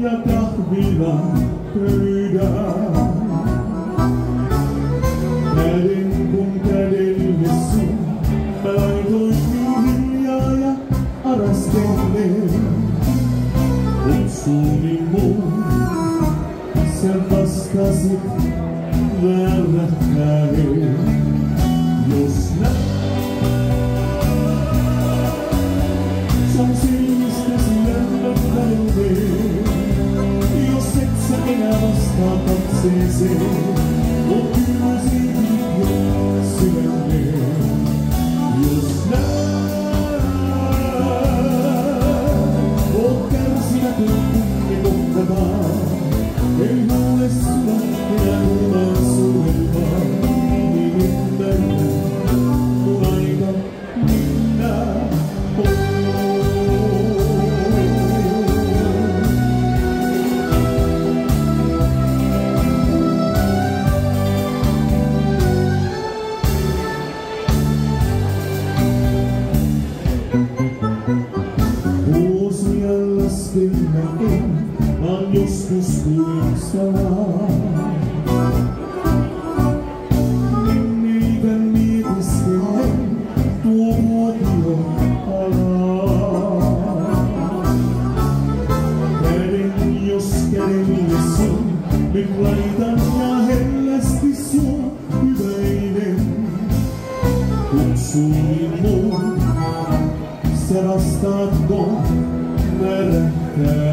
aina kahvila pöydään. Käden kun kädelle sun, mä laitoin niin hiljaa ja arastellen. Kutsuin mun, sä vastasit värähtäen. Jos se on silmistäsi lämmättäinen, jos et sä enää vastaa katseeseen, on kyllä siitä jo sydämeen. Jos oot kärsimätön tunnekohtavaa, ei mulle sulla enää turvaan suurempaa, niin ymmärrän mun aika minä on. Vuosia laskelmäen, vaan joskus muistaa. Menneitä mietiskellen tuo vuotio alaa. Käden jos kädelle sun, nyt laitan ja hellästi sua hyväinen. Kutsuin mun, sä vastaat mun värähtää.